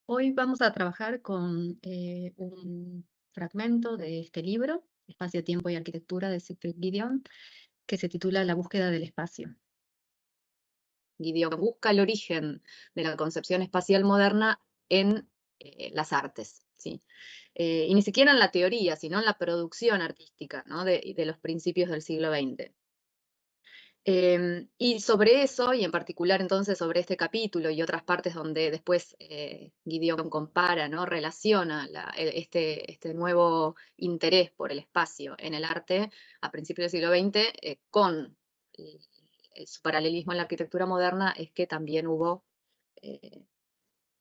Hoy vamos a trabajar con un fragmento de este libro, Espacio, Tiempo y Arquitectura de Siegfried Giedion, que se titula La búsqueda del espacio. Giedion busca el origen de la concepción espacial moderna en las artes, ¿sí? Y ni siquiera en la teoría, sino en la producción artística, ¿no? de los principios del siglo XX. Y sobre eso, y en particular entonces sobre este capítulo y otras partes donde después Gideon compara, ¿no? Relaciona este nuevo interés por el espacio en el arte a principios del siglo XX con eh, su paralelismo en la arquitectura moderna, es que también hubo eh,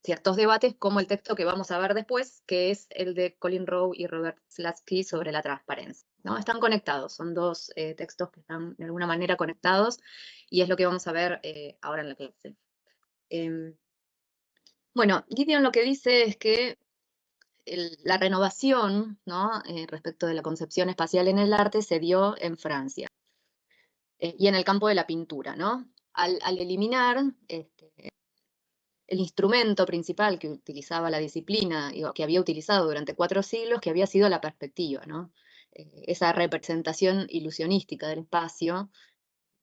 ciertos debates, como el texto que vamos a ver después, que es el de Colin Rowe y Robert Slatsky sobre la transparencia, ¿no? Están conectados, son dos textos que están de alguna manera conectados, y es lo que vamos a ver ahora en la clase. Em, bueno, Gideon lo que dice es que la renovación, ¿no? Respecto de la concepción espacial en el arte se dio en Francia y en el campo de la pintura, ¿no? Al eliminar el instrumento principal que utilizaba la disciplina, o que había utilizado durante 4 siglos, que había sido la perspectiva, ¿no? Esa representación ilusionística del espacio,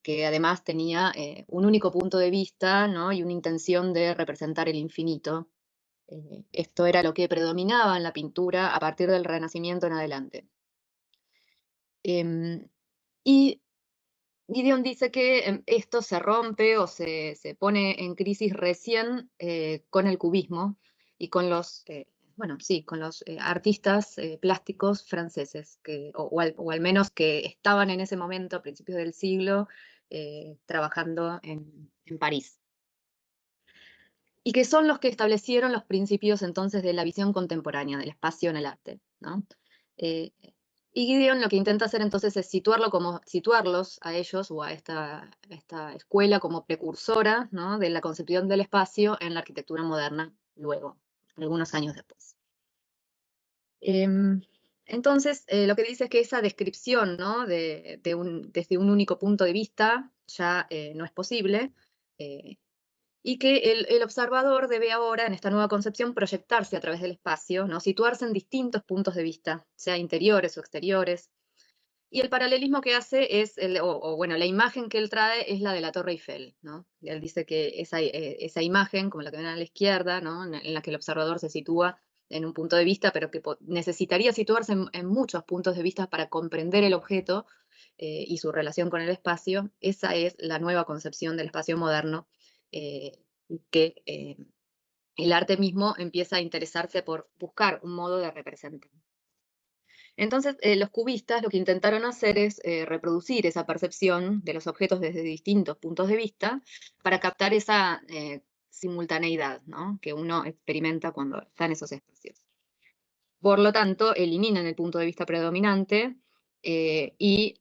que además tenía un único punto de vista, ¿no? Y una intención de representar el infinito. Esto era lo que predominaba en la pintura a partir del Renacimiento en adelante. Em, y Gideon dice que esto se rompe o se pone en crisis recién con el cubismo y con los, bueno, sí, con los artistas plásticos franceses, o al menos que estaban en ese momento, a principios del siglo, trabajando en París. Y que son los que establecieron los principios entonces de la visión contemporánea del espacio en el arte, ¿no? Eh, y Gideon lo que intenta hacer entonces es situarlos a ellos o a esta escuela como precursora, ¿no? De la concepción del espacio en la arquitectura moderna, luego, algunos años después. Entonces, lo que dice es que esa descripción, ¿no? Desde un único punto de vista ya no es posible, eh, y que el observador debe ahora, en esta nueva concepción, proyectarse a través del espacio, ¿no? Situarse en distintos puntos de vista, sea interiores o exteriores. Y el paralelismo que hace es, bueno, la imagen que él trae es la de la Torre Eiffel, ¿no? Él dice que esa imagen, como la que ven a la izquierda, ¿no? En la que el observador se sitúa en un punto de vista, pero que necesitaría situarse en muchos puntos de vista para comprender el objeto y su relación con el espacio. Esa es la nueva concepción del espacio moderno, eh, que el arte mismo empieza a interesarse por buscar un modo de representar. Entonces, los cubistas lo que intentaron hacer es reproducir esa percepción de los objetos desde distintos puntos de vista para captar esa simultaneidad, ¿no? Que uno experimenta cuando está en esos espacios. Por lo tanto, eliminan el punto de vista predominante y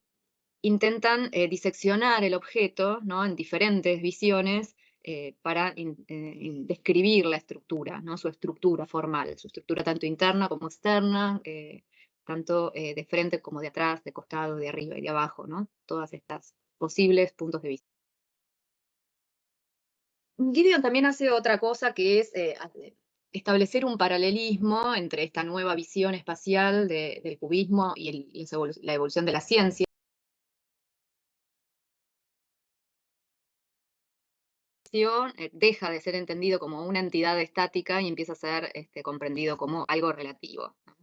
intentan diseccionar el objeto, ¿no? En diferentes visiones para describir la estructura, ¿no? Su estructura formal, su estructura tanto interna como externa, tanto de frente como de atrás, de costado, de arriba y de abajo, ¿no? Todas estas posibles puntos de vista. Gideon también hace otra cosa que es establecer un paralelismo entre esta nueva visión espacial del cubismo y la evolución de la ciencia. Deja de ser entendido como una entidad estática y empieza a ser comprendido como algo relativo, ¿no?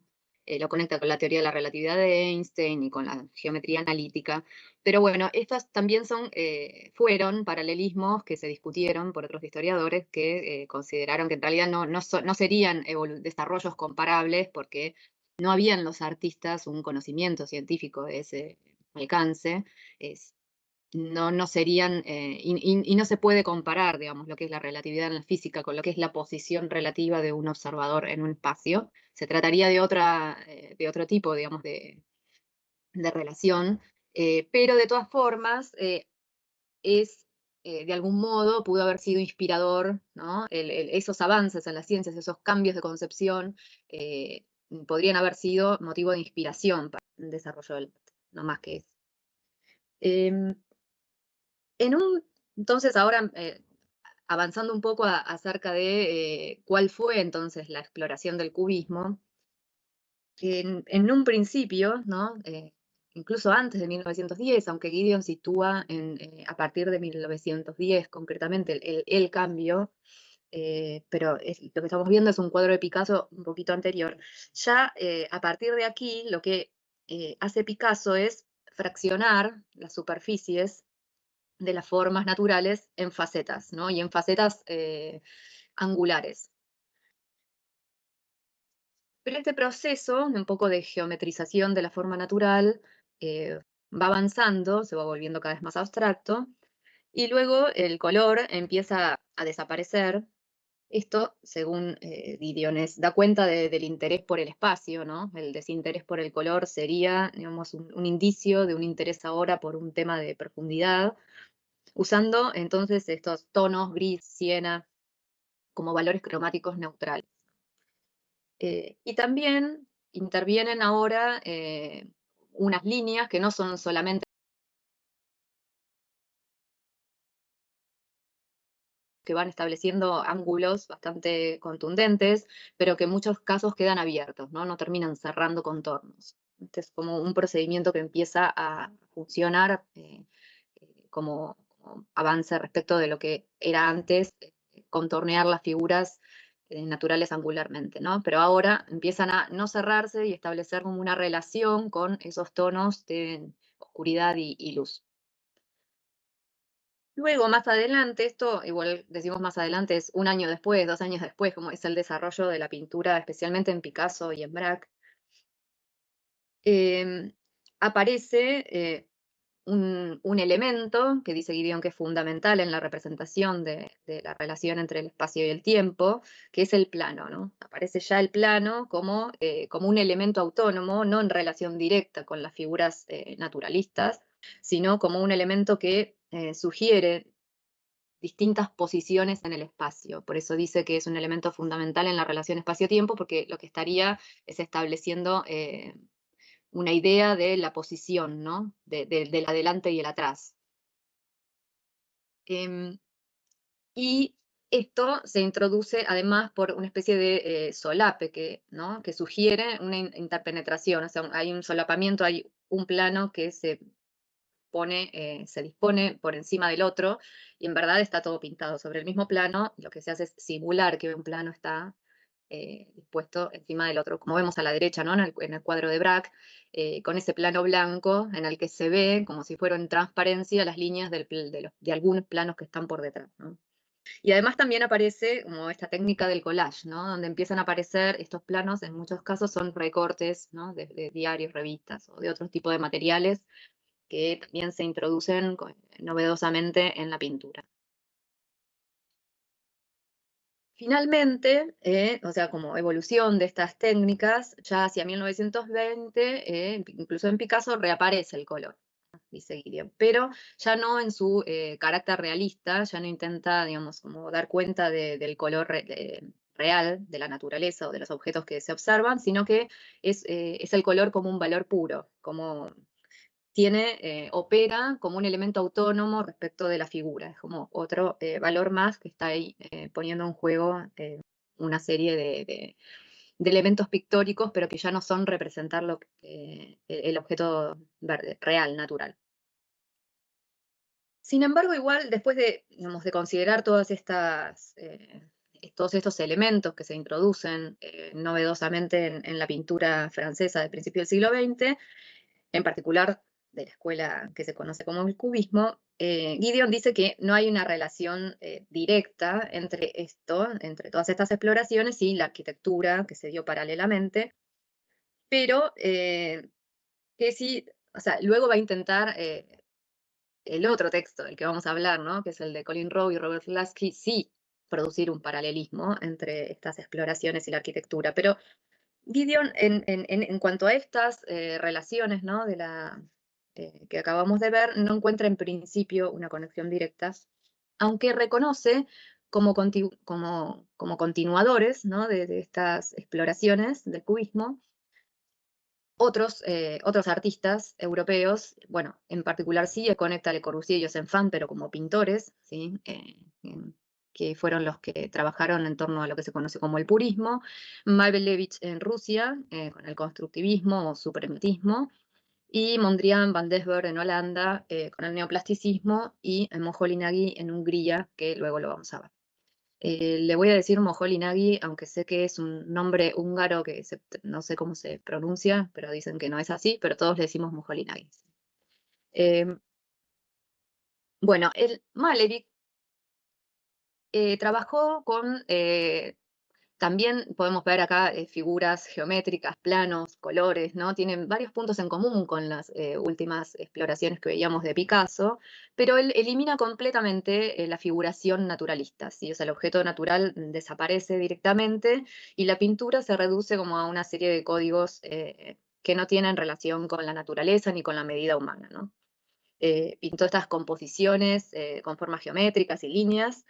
Lo conecta con la teoría de la relatividad de Einstein y con la geometría analítica. Pero bueno, estas también fueron paralelismos que se discutieron por otros historiadores que consideraron que en realidad no serían desarrollos comparables porque no habían los artistas un conocimiento científico de ese alcance. No serían, y no se puede comparar, digamos, lo que es la relatividad en la física con lo que es la posición relativa de un observador en un espacio. Se trataría de otro tipo, digamos, de relación, pero de todas formas de algún modo, pudo haber sido inspirador, ¿no? Esos avances en las ciencias, esos cambios de concepción, eh, podrían haber sido motivo de inspiración para el desarrollo del arte, no más que eso. Em, entonces ahora, avanzando un poco acerca de cuál fue entonces la exploración del cubismo, que en un principio, ¿no? Incluso antes de 1910, aunque Gideon sitúa a partir de 1910 concretamente el cambio, pero lo que estamos viendo es un cuadro de Picasso un poquito anterior. Ya a partir de aquí, lo que hace Picasso es fraccionar las superficies de las formas naturales en facetas, ¿no? Y en facetas angulares. Pero este proceso, un poco de geometrización de la forma natural, va avanzando, se va volviendo cada vez más abstracto, y luego el color empieza a desaparecer. Esto, según Didiones, da cuenta del interés por el espacio, ¿no? El desinterés por el color sería, digamos, un indicio de un interés ahora por un tema de profundidad, usando entonces estos tonos gris, siena, como valores cromáticos neutrales. Y también intervienen ahora unas líneas que no son solamente que van estableciendo ángulos bastante contundentes, pero que en muchos casos quedan abiertos, ¿no? No terminan cerrando contornos. Este es como un procedimiento que empieza a funcionar como avance respecto de lo que era antes, contornear las figuras naturales angularmente, ¿no? Pero ahora empiezan a no cerrarse y establecer como una relación con esos tonos de oscuridad y luz. Luego, más adelante, esto igual decimos más adelante, es un año después, 2 años después, como es el desarrollo de la pintura, especialmente en Picasso y en Braque, em, aparece un elemento que dice Gideon que es fundamental en la representación de la relación entre el espacio y el tiempo, que es el plano, ¿no? Aparece ya el plano como un elemento autónomo, no en relación directa con las figuras naturalistas, sino como un elemento que sugiere distintas posiciones en el espacio. Por eso dice que es un elemento fundamental en la relación espacio-tiempo, porque lo que estaría es estableciendo una idea de la posición, ¿no? Del adelante y el atrás. Em, y esto se introduce además por una especie de solape ¿no? Que sugiere una interpenetración, o sea, hay un solapamiento, hay un plano que se dispone por encima del otro, y en verdad está todo pintado sobre el mismo plano. Lo que se hace es simular que un plano está dispuesto encima del otro, como vemos a la derecha, ¿no? En el cuadro de Braque, con ese plano blanco en el que se ve, como si fuera en transparencia, las líneas de algunos planos que están por detrás, ¿no? Y además también aparece como esta técnica del collage, ¿no? Donde empiezan a aparecer estos planos, en muchos casos son recortes, ¿no? De diarios, revistas o de otro tipo de materiales que también se introducen novedosamente en la pintura. Finalmente, o sea, como evolución de estas técnicas, ya hacia 1920, incluso en Picasso reaparece el color, dice Gideon, pero ya no en su carácter realista, ya no intenta, digamos, como dar cuenta del color real de la naturaleza o de los objetos que se observan, sino que es el color como un valor puro, como opera como un elemento autónomo respecto de la figura. Es como otro valor más que está ahí poniendo en juego una serie de elementos pictóricos, pero que ya no son representar el objeto real, natural. Sin embargo, igual, después digamos, de considerar todos estos elementos que se introducen novedosamente en la pintura francesa del principio del siglo XX, en particular de la escuela que se conoce como el cubismo, Gideon dice que no hay una relación directa entre todas estas exploraciones y la arquitectura que se dio paralelamente, pero que sí, o sea, luego va a intentar el otro texto del que vamos a hablar, ¿no? Que es el de Colin Rowe y Robert Lasky, sí producir un paralelismo entre estas exploraciones y la arquitectura, pero Gideon, en cuanto a estas relaciones, ¿no? Que acabamos de ver, no encuentra en principio una conexión directa, aunque reconoce como continuadores, ¿no? de estas exploraciones del cubismo otros artistas europeos. Bueno, en particular sí conecta a Le Corbusier y Joseph Fan, pero como pintores, ¿sí? que fueron los que trabajaron en torno a lo que se conoce como el purismo, Malevich en Rusia, con el constructivismo o suprematismo, y Mondrian van Desburg en Holanda, con el neoplasticismo, y Moholy-Nagy en Hungría, que luego lo vamos a ver. Le voy a decir Moholy-Nagy, aunque sé que es un nombre húngaro que no sé cómo se pronuncia, pero dicen que no es así, pero todos le decimos Moholy-Nagy. Bueno, el Malevich trabajó con, también podemos ver acá figuras geométricas, planos, colores, ¿no? Tienen varios puntos en común con las últimas exploraciones que veíamos de Picasso, pero él elimina completamente la figuración naturalista, ¿sí? O sea, el objeto natural desaparece directamente y la pintura se reduce como a una serie de códigos que no tienen relación con la naturaleza ni con la medida humana, ¿no? Pintó estas composiciones con formas geométricas y líneas.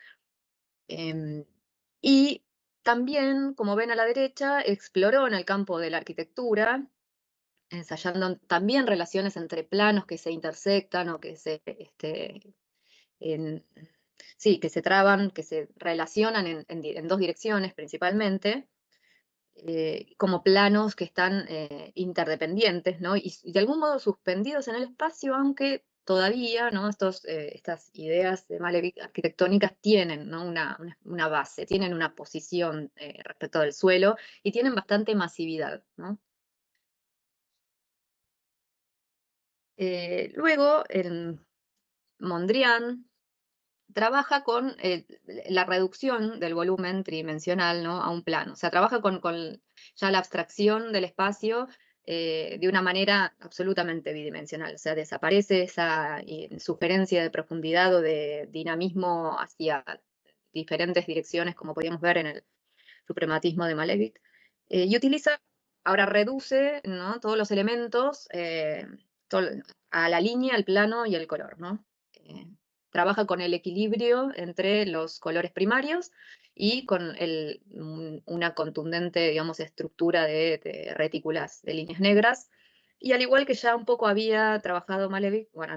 Em, y también, como ven a la derecha, exploró en el campo de la arquitectura, ensayando también relaciones entre planos que se intersectan o que en- sí, que se traban, que se relacionan en dos direcciones principalmente, como planos que están interdependientes, ¿no? Y de algún modo suspendidos en el espacio, aunque todavía, ¿no? Estas ideas de Malevich arquitectónicas tienen, ¿no? Una base, tienen una posición respecto del suelo y tienen bastante masividad, ¿no? Luego, en Mondrian trabaja con la reducción del volumen tridimensional, ¿no? A un plano. O sea, trabaja con ya la abstracción del espacio de una manera absolutamente bidimensional. O sea, desaparece esa sugerencia de profundidad o de dinamismo hacia diferentes direcciones, como podíamos ver en el suprematismo de Malevich. Y utiliza, ahora reduce, ¿no? Todos los elementos todo- a la línea, al plano y el color, ¿no? Eh, Trabaja con el equilibrio entre los colores primarios y con una contundente, digamos, estructura de retículas de líneas negras. Y al igual que ya un poco había trabajado Malevich, bueno,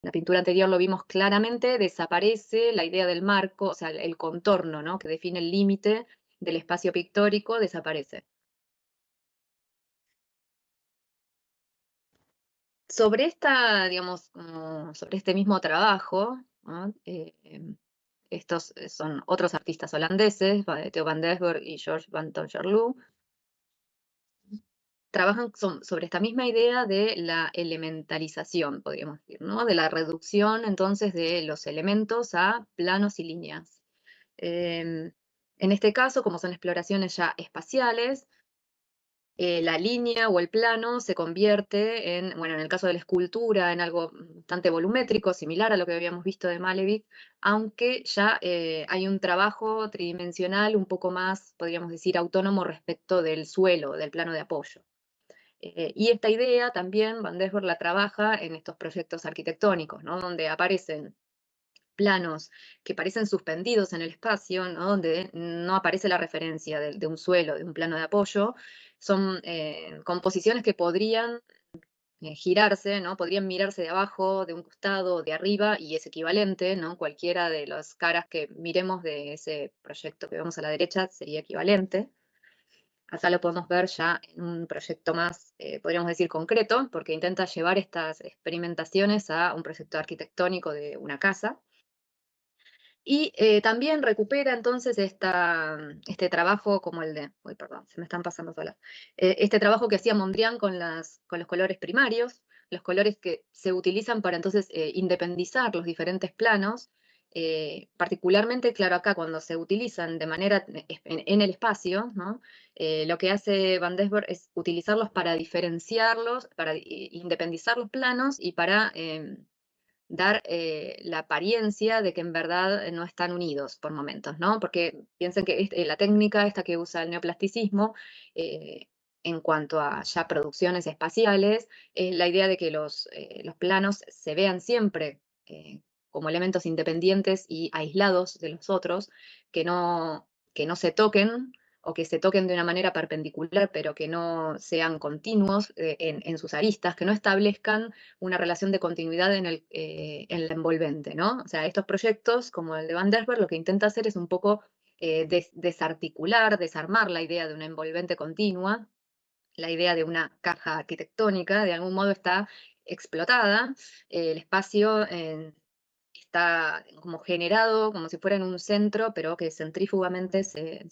la pintura anterior lo vimos claramente, desaparece la idea del marco, o sea, el contorno, ¿no? Que define el límite del espacio pictórico, desaparece. Sobre digamos, sobre este mismo trabajo, ¿no? Estos son otros artistas holandeses, Theo van Desburg y George van Tongerloo, trabajan sobre esta misma idea de la elementalización, podríamos decir, ¿no? De la reducción entonces de los elementos a planos y líneas. En este caso, como son exploraciones ya espaciales, la línea o el plano se convierte en, bueno, en el caso de la escultura, en algo bastante volumétrico, similar a lo que habíamos visto de Malevich, aunque ya hay un trabajo tridimensional un poco más, podríamos decir, autónomo respecto del suelo, del plano de apoyo. Y esta idea también Van Desburg la trabaja en estos proyectos arquitectónicos, ¿no? Donde aparecen planos que parecen suspendidos en el espacio, ¿no? Donde no aparece la referencia de un suelo, de un plano de apoyo. Son composiciones que podrían girarse, ¿no? Podrían mirarse de abajo, de un costado, de arriba, y es equivalente, ¿no? Cualquiera de las caras que miremos de ese proyecto que vemos a la derecha sería equivalente. Acá lo podemos ver ya en un proyecto más, podríamos decir, concreto, porque intenta llevar estas experimentaciones a un proyecto arquitectónico de una casa. Y también recupera entonces este trabajo como el de, uy, perdón, se me están pasando solas, este trabajo que hacía Mondrian con los colores primarios, los colores que se utilizan para entonces independizar los diferentes planos, particularmente, claro, acá cuando se utilizan de manera en el espacio, ¿no? Lo que hace Van Desburg es utilizarlos para diferenciarlos, para independizar los planos y para dar la apariencia de que en verdad no están unidos por momentos, ¿no? Porque piensen que la técnica esta que usa el neoplasticismo, eh, en cuanto a ya producciones espaciales, es la idea de que los planos se vean siempre como elementos independientes y aislados de los otros, que no se toquen, o que se toquen de una manera perpendicular, pero que no sean continuos en sus aristas, que no establezcan una relación de continuidad en la envolvente, ¿no? O sea, estos proyectos, como el de Van der Berg, lo que intenta hacer es un poco desarticular, desarmar la idea de una envolvente continua, la idea de una caja arquitectónica, de algún modo está explotada, el espacio está como generado como si fuera en un centro, pero que centrífugamente se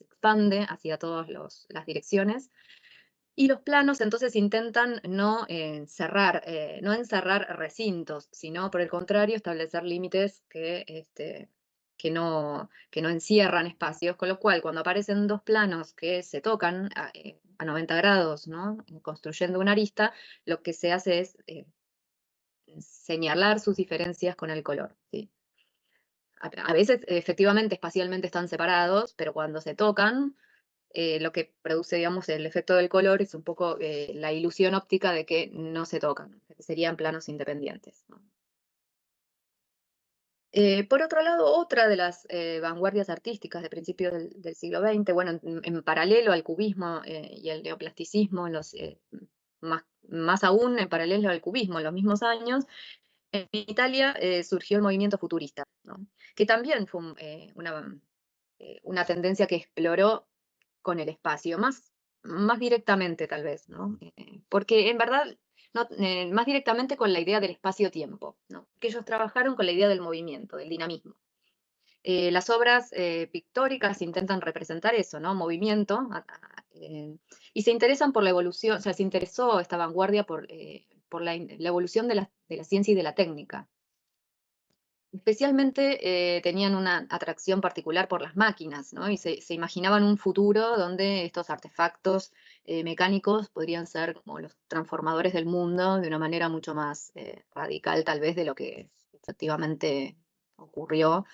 expande hacia todas las direcciones. Y los planos entonces intentan no encerrar recintos, sino por el contrario establecer límites que no encierran espacios, con lo cual cuando aparecen dos planos que se tocan a 90 grados, ¿no? Construyendo una arista, lo que se hace es señalar sus diferencias con el color, ¿sí? A veces efectivamente espacialmente están separados, pero cuando se tocan, lo que produce, digamos, el efecto del color es un poco la ilusión óptica de que no se tocan, que serían planos independientes, ¿no? Por otro lado, otra de las vanguardias artísticas de principios del siglo XX, bueno, en paralelo al cubismo y al neoplasticismo, más aún en paralelo al cubismo, en los mismos años, en Italia surgió el movimiento futurista, ¿no? Que también fue una tendencia que exploró con el espacio, más directamente tal vez, ¿no? Porque en verdad, no, más directamente con la idea del espacio-tiempo, ¿no? Que ellos trabajaron con la idea del movimiento, del dinamismo. Las obras pictóricas intentan representar eso, ¿no? Movimiento, y se interesan por la evolución, o sea, se interesó esta vanguardia por la evolución de la ciencia y de la técnica. Especialmente tenían una atracción particular por las máquinas, ¿no? Y se imaginaban un futuro donde estos artefactos mecánicos podrían ser como los transformadores del mundo de una manera mucho más radical, tal vez, de lo que efectivamente ocurrió,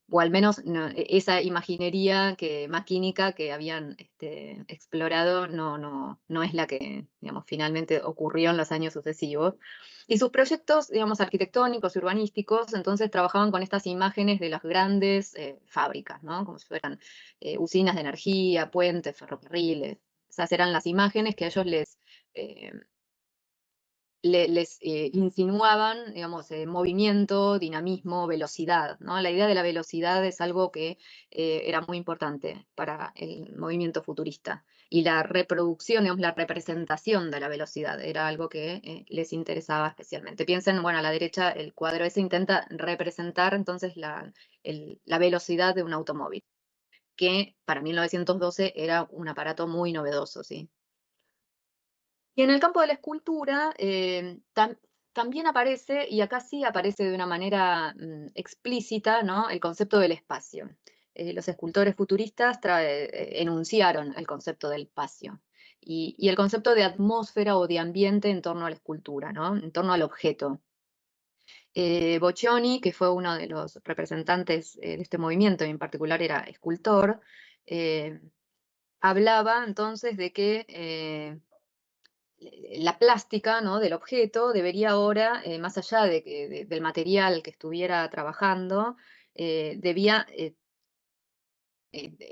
o al menos esa imaginería maquínica que habían explorado no es la que, digamos, finalmente ocurrió en los años sucesivos. Y sus proyectos, digamos, arquitectónicos y urbanísticos, entonces trabajaban con estas imágenes de las grandes fábricas, ¿no? Como si fueran usinas de energía, puentes, ferrocarriles. Esas eran las imágenes que a ellos eh, les insinuaban, digamos, movimiento, dinamismo, velocidad, ¿no? La idea de la velocidad es algo que era muy importante para el movimiento futurista. Y la reproducción, digamos, la representación de la velocidad era algo que les interesaba especialmente. Piensen, bueno, a la derecha el cuadro ese intenta representar entonces la velocidad de un automóvil, que para 1912 era un aparato muy novedoso, ¿sí? Y en el campo de la escultura también aparece, y acá sí aparece de una manera explícita, ¿no? El concepto del espacio. Los escultores futuristas enunciaron el concepto del espacio y el concepto de atmósfera o de ambiente en torno a la escultura, ¿no? En torno al objeto. Boccioni, que fue uno de los representantes de este movimiento, y en particular era escultor, eh, hablaba entonces de que la plástica, ¿no? Del objeto debería ahora, más allá del material que estuviera trabajando, debía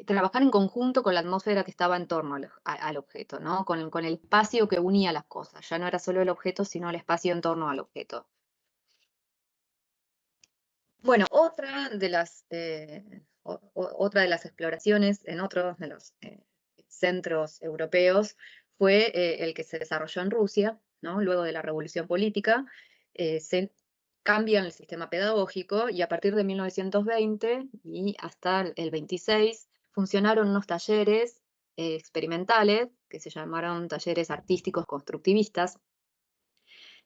trabajar en conjunto con la atmósfera que estaba en torno al objeto, ¿no? Con el espacio que unía las cosas. Ya no era solo el objeto, sino el espacio en torno al objeto. Bueno, otra de las exploraciones en otros de los centros europeos fue el que se desarrolló en Rusia, ¿no? Luego de la revolución política, se cambia el sistema pedagógico y a partir de 1920 y hasta el 26 funcionaron unos talleres experimentales que se llamaron talleres artísticos constructivistas,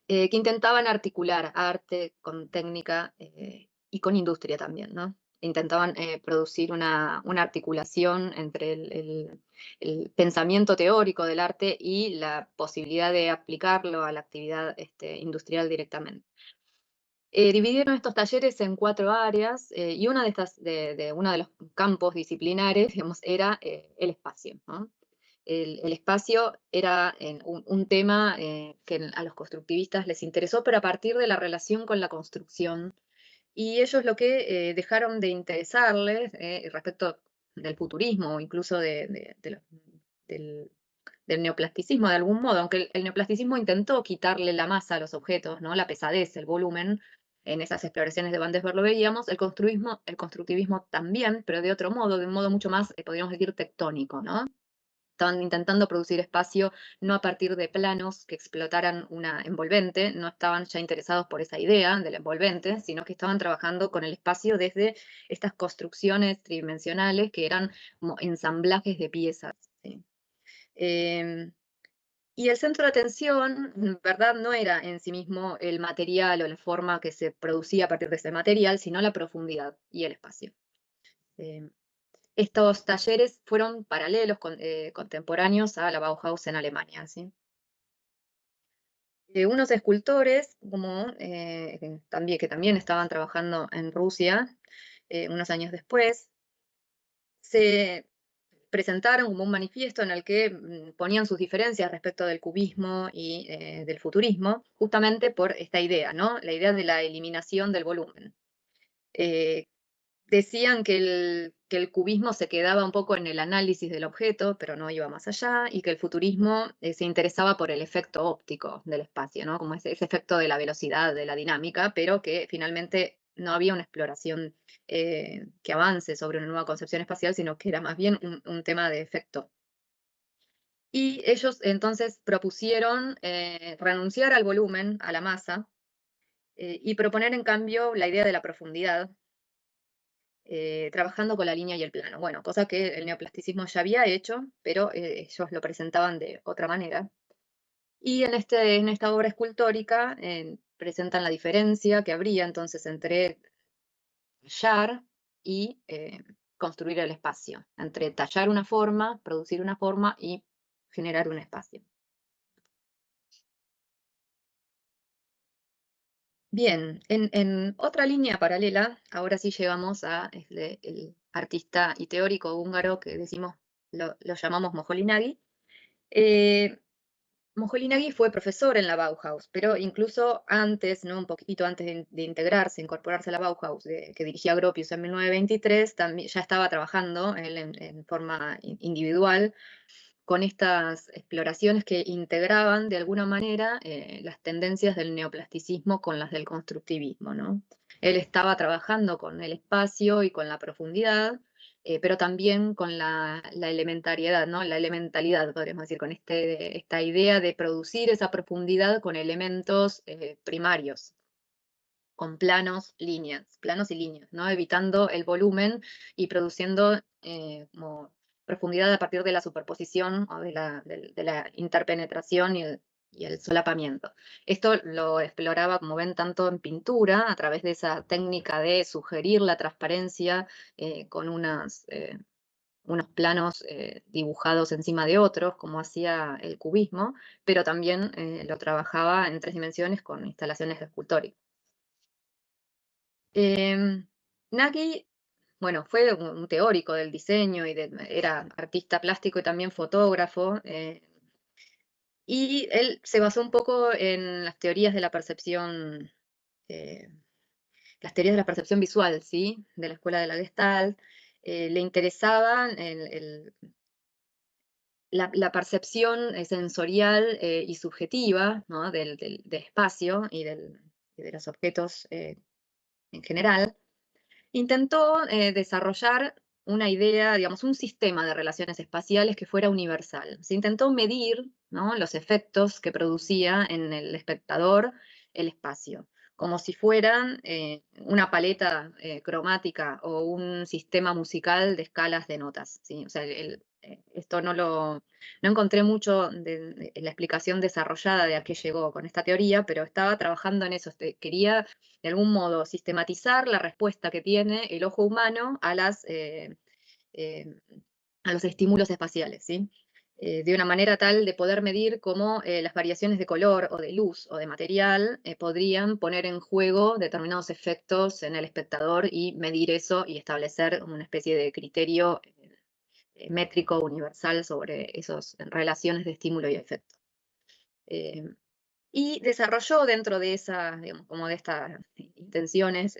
que intentaban articular arte con técnica y con industria también, ¿no? Intentaban producir una articulación entre el pensamiento teórico del arte y la posibilidad de aplicarlo a la actividad industrial directamente. Dividieron estos talleres en 4 áreas y una de uno de los campos disciplinares, digamos, era el espacio, ¿no? El espacio era un tema que a los constructivistas les interesó, pero a partir de la relación con la construcción. Y ellos lo que dejaron de interesarles respecto del futurismo o incluso del, del neoplasticismo de algún modo, aunque el neoplasticismo intentó quitarle la masa a los objetos, ¿no? La pesadez, el volumen. En esas exploraciones de Van Desver lo veíamos, el constructivismo también, pero de otro modo, de un modo mucho más, podríamos decir, tectónico, ¿no? Estaban intentando producir espacio no a partir de planos que explotaran una envolvente, no estaban ya interesados por esa idea del envolvente, sino que estaban trabajando con el espacio desde estas construcciones tridimensionales que eran como ensamblajes de piezas, ¿sí? Em, y el centro de atención, en verdad, no era en sí mismo el material o la forma que se producía a partir de ese material, sino la profundidad y el espacio. Em, Estos talleres fueron paralelos, contemporáneos a la Bauhaus en Alemania, ¿sí? Unos escultores, que también estaban trabajando en Rusia, unos años después, se presentaron como un manifiesto en el que ponían sus diferencias respecto del cubismo y del futurismo, justamente por esta idea, ¿no? La idea de la eliminación del volumen. Eh, Decían que el cubismo se quedaba un poco en el análisis del objeto, pero no iba más allá, y que el futurismo se interesaba por el efecto óptico del espacio, ¿no? Como ese efecto de la velocidad, de la dinámica, pero que finalmente no había una exploración que avance sobre una nueva concepción espacial, sino que era más bien un tema de efecto. Y ellos entonces propusieron renunciar al volumen, a la masa, y proponer en cambio la idea de la profundidad, trabajando con la línea y el plano. Bueno, cosa que el neoplasticismo ya había hecho, pero ellos lo presentaban de otra manera. Y en esta obra escultórica presentan la diferencia que habría entonces entre tallar y construir el espacio, entre tallar una forma, producir una forma y generar un espacio. Bien, en otra línea paralela, ahora sí llegamos a el artista y teórico húngaro que decimos, lo llamamos Moholy-Nagy. Eh, Moholy-Nagy fue profesor en la Bauhaus, pero incluso antes, ¿no? Un poquito antes de integrarse, incorporarse a la Bauhaus, que dirigía Gropius en 1923, también ya estaba trabajando él en forma individual con estas exploraciones que integraban de alguna manera las tendencias del neoplasticismo con las del constructivismo, ¿no? Él estaba trabajando con el espacio y con la profundidad, pero también con la elementariedad, ¿no? La elementalidad, podríamos decir, con esta idea de producir esa profundidad con elementos primarios, con planos y líneas, ¿no? Evitando el volumen y produciendo como profundidad a partir de la superposición o de la interpenetración y el solapamiento. Esto lo exploraba, como ven, tanto en pintura, a través de esa técnica de sugerir la transparencia con unos planos dibujados encima de otros, como hacía el cubismo, pero también lo trabajaba en 3 dimensiones con instalaciones escultóricas. Nagy, bueno, fue un teórico del diseño era artista plástico y también fotógrafo, y él se basó un poco en eh, las teorías de la percepción visual, ¿sí? De la escuela de la Gestalt. Le interesaba la percepción sensorial y subjetiva, ¿no? Del espacio y de los objetos en general. Intentó desarrollar una idea, digamos, un sistema de relaciones espaciales que fuera universal. Se intentó medir, ¿no? Los efectos que producía en el espectador el espacio, como si fueran una paleta cromática o un sistema musical de escalas de notas, ¿sí? O sea, esto no encontré mucho de la explicación desarrollada de a qué llegó con esta teoría, pero estaba trabajando en eso. Quería de algún modo sistematizar la respuesta que tiene el ojo humano eh, a los estímulos espaciales, ¿sí? De una manera tal de poder medir cómo las variaciones de color o de luz o de material podrían poner en juego determinados efectos en el espectador y medir eso y establecer una especie de criterio métrico universal sobre esas relaciones de estímulo y efecto. Eh, y desarrolló dentro de esas, digamos, como de estas intenciones,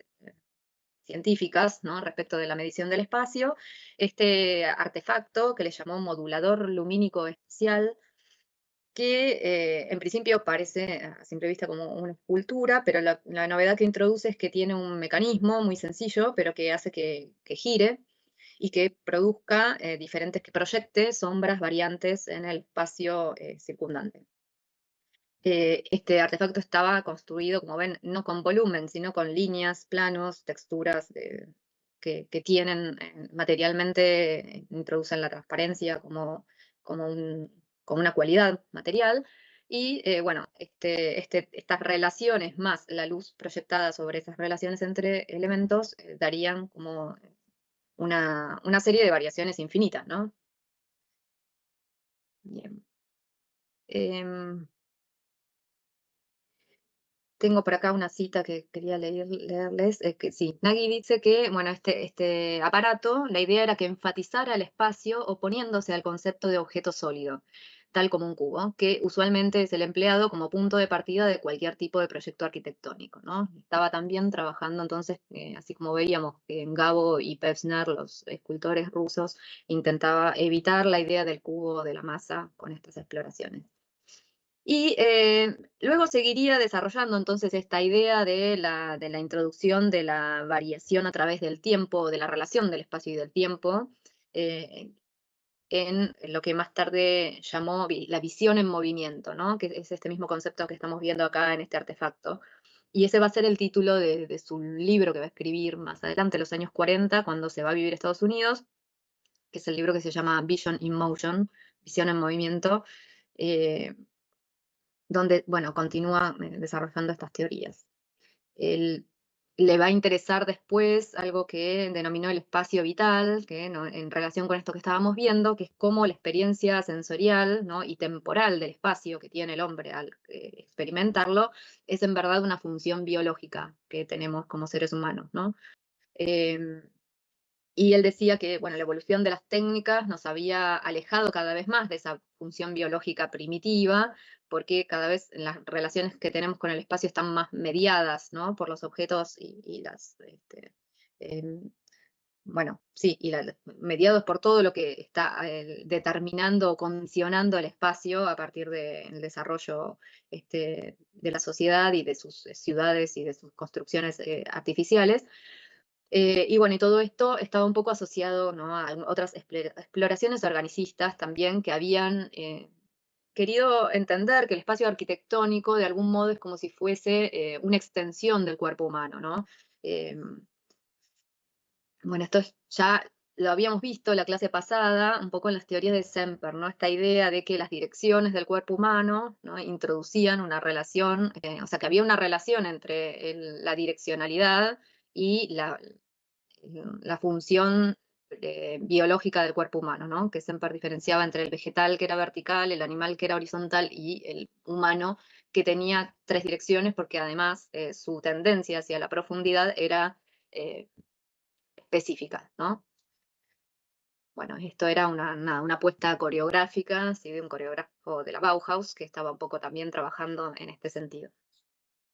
científicas, ¿no? Respecto de la medición del espacio, este artefacto que le llamó modulador lumínico especial, que en principio parece a simple vista como una escultura, pero la novedad que introduce es que tiene un mecanismo muy sencillo, pero que hace que gire y que produzca diferentes, que proyecte sombras variantes en el espacio circundante. Este artefacto estaba construido, como ven, no con volumen, sino con líneas, planos, texturas que tienen materialmente, introducen la transparencia como, como una cualidad material. Y bueno, estas relaciones más la luz proyectada sobre esas relaciones entre elementos darían como una serie de variaciones infinitas, ¿no? Bien. Em, Tengo por acá una cita que quería leerles, que sí, Nagy dice que, bueno, este aparato, la idea era que enfatizara el espacio oponiéndose al concepto de objeto sólido, tal como un cubo, que usualmente es el empleado como punto de partida de cualquier tipo de proyecto arquitectónico, ¿no? Estaba también trabajando entonces, así como veíamos que en Gabo y Pevsner, los escultores rusos, intentaba evitar la idea del cubo o de la masa con estas exploraciones. Y luego seguiría desarrollando entonces esta idea de la introducción de la variación a través del tiempo, de la relación del espacio y del tiempo, eh, en lo que más tarde llamó la visión en movimiento, ¿no? Que es este mismo concepto que estamos viendo acá en este artefacto. Y ese va a ser el título de su libro que va a escribir más adelante, en los años 40, cuando se va a vivir a Estados Unidos, que es el libro que se llama Vision in Motion, Visión en Movimiento. eh, donde, bueno, continúa desarrollando estas teorías. Él, le va a interesar después algo que denominó el espacio vital, que ¿no? En relación con esto que estábamos viendo, que es cómo la experiencia sensorial, ¿no? y temporal del espacio que tiene el hombre al experimentarlo, es en verdad una función biológica que tenemos como seres humanos, ¿no? Em, y él decía que, bueno, la evolución de las técnicas nos había alejado cada vez más de esa función biológica primitiva, porque cada vez las relaciones que tenemos con el espacio están más mediadas, ¿no? Por los objetos y las, em, bueno, sí, mediados por todo lo que está determinando o condicionando el espacio a partir del desarrollo de la sociedad y de sus ciudades y de sus construcciones artificiales. Y bueno, y todo esto estaba un poco asociado, ¿no? a otras exploraciones organicistas también que habían querido entender que el espacio arquitectónico de algún modo es como si fuese una extensión del cuerpo humano, ¿no? Bueno, ya lo habíamos visto la clase pasada, un poco en las teorías de Semper, ¿no? Esta idea de que las direcciones del cuerpo humano, ¿no? introducían una relación, o sea, que había una relación entre la direccionalidad y la función biológica del cuerpo humano, ¿no? Que Semper diferenciaba entre el vegetal, que era vertical, el animal, que era horizontal, y el humano, que tenía tres direcciones, porque además su tendencia hacia la profundidad era eh, específica, ¿no? Bueno, esto era una apuesta coreográfica, ¿sí? De un coreógrafo de la Bauhaus, que estaba un poco también trabajando en este sentido.